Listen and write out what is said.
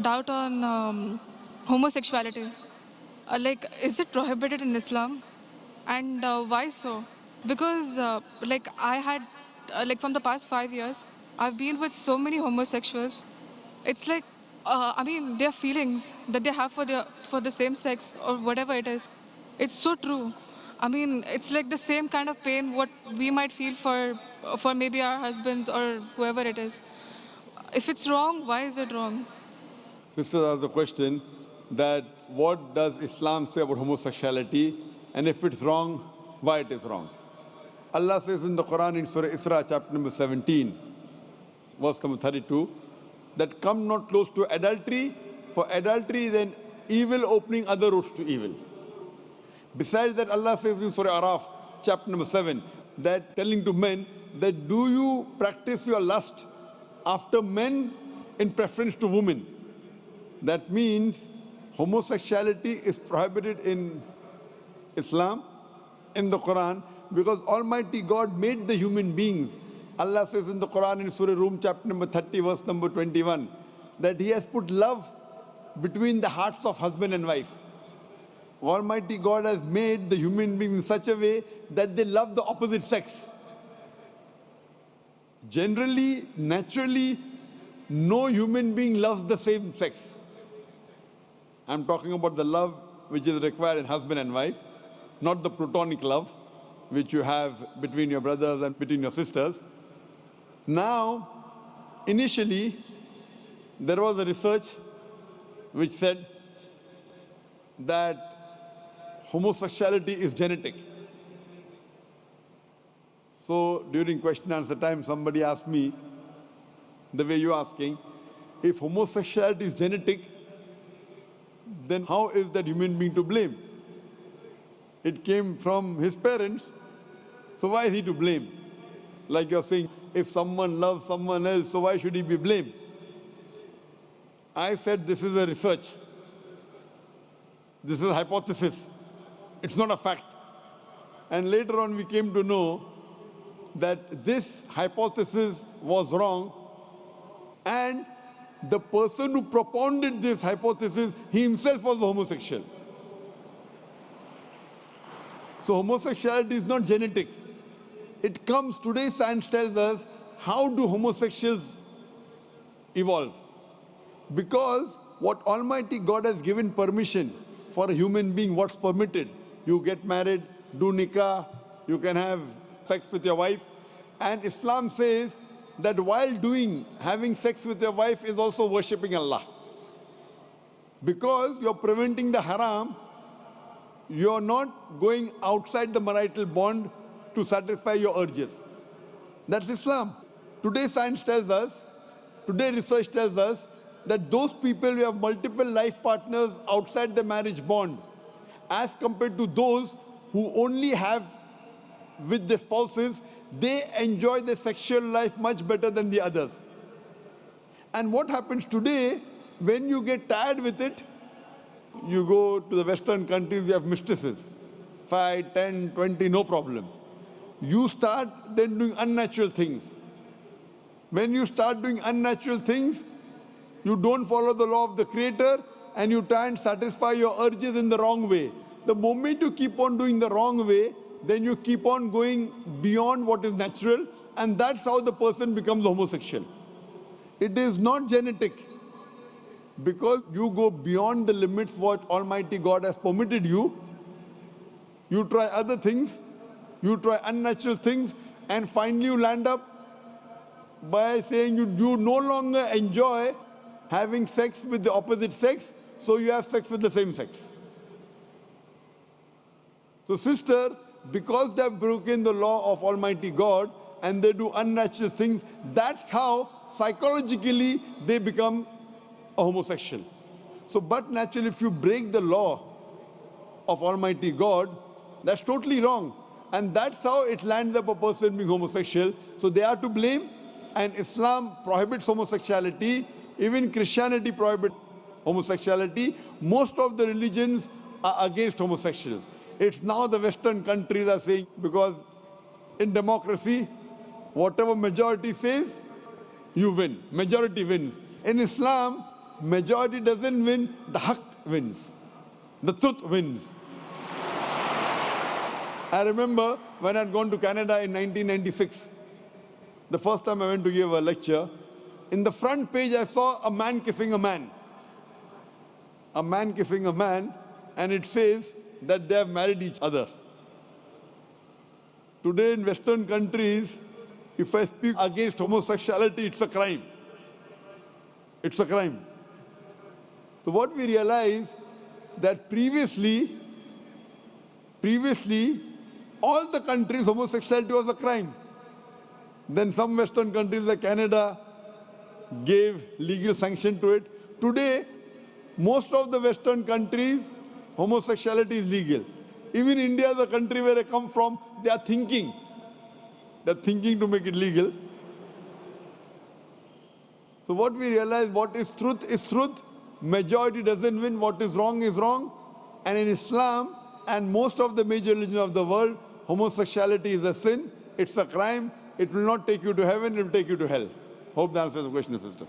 Doubt on homosexuality. Is it prohibited in Islam? And why so? Because, I had, from the past 5 years, I've been with so many homosexuals. It's like, their feelings that they have for the same sex or whatever it is. It's so true. It's like the same kind of pain what we might feel for maybe our husbands or whoever it is. If it's wrong, why is it wrong? Sisters asked the question that what does Islam say about homosexuality, and if it's wrong, why it is wrong. Allah says in the Quran in Surah Isra, chapter number 17, verse number 32, that come not close to adultery, for adultery is an evil opening other roads to evil. Besides that, Allah says in Surah Araf, chapter number 7, that telling to men that do you practice your lust after men in preference to women? That means homosexuality is prohibited in Islam, in the Quran, because Almighty God made the human beings. Allah says in the Quran in Surah Rum, chapter number 30, verse number 21, that He has put love between the hearts of husband and wife. Almighty God has made the human beings in such a way that they love the opposite sex. Generally, naturally, no human being loves the same sex. I'm talking about the love which is required in husband and wife, not the platonic love which you have between your brothers and between your sisters. Now, initially, there was a research which said that homosexuality is genetic. So during question and answer time, somebody asked me, the way you're asking, if homosexuality is genetic, then how is that human being to blame? It came from his parents, so why is he to blame? Like you're saying, if someone loves someone else, so why should he be blamed? I said this is a research. This is a hypothesis. It's not a fact. And later on we came to know that this hypothesis was wrong, and the person who propounded this hypothesis, he himself was a homosexual. So homosexuality is not genetic. It comes, today science tells us, how do homosexuals evolve? Because what Almighty God has given permission for a human being, what's permitted. You get married, do nikah, you can have sex with your wife. And Islam says that while having sex with your wife is also worshipping Allah. Because you're preventing the haram, you're not going outside the marital bond to satisfy your urges. That's Islam. Today science tells us, today research tells us that those people who have multiple life partners outside the marriage bond, as compared to those who only have with their spouses, they enjoy their sexual life much better than the others. And what happens today, when you get tired with it, you go to the Western countries, you have mistresses, 5, 10, 20, no problem. You start then doing unnatural things. When you start doing unnatural things, you don't follow the law of the Creator and you try and satisfy your urges in the wrong way. The moment you keep on doing the wrong way, then you keep on going beyond what is natural, and that's how the person becomes homosexual. It is not genetic. Because you go beyond the limits what Almighty God has permitted you, you try other things, you try unnatural things, and finally you land up by saying you no longer enjoy having sex with the opposite sex, so you have sex with the same sex. So sister, because they have broken the law of Almighty God and they do unnatural things, that's how psychologically they become a homosexual. So, but naturally, if you break the law of Almighty God, that's totally wrong. And that's how it lands up a person being homosexual. So they are to blame, and Islam prohibits homosexuality. Even Christianity prohibits homosexuality. Most of the religions are against homosexuals. It's now the Western countries are saying, because in democracy, whatever majority says, you win. Majority wins. In Islam, majority doesn't win, the haq wins. The truth wins. I remember when I'd gone to Canada in 1996, the first time I went to give a lecture, in the front page I saw a man kissing a man. A man kissing a man, and it says that they have married each other. Today in Western countries, if I speak against homosexuality, it's a crime. It's a crime. So what we realize that previously, all the countries, homosexuality was a crime. Then some Western countries like Canada gave legal sanction to it. Today, most of the Western countries, homosexuality is legal. Even India, the country where I come from, they are thinking. They're thinking to make it legal. So what we realize, what is truth. Majority doesn't win. What is wrong is wrong. And in Islam and most of the major religions of the world, homosexuality is a sin. It's a crime. It will not take you to heaven. It will take you to hell. Hope that answers the question, sister.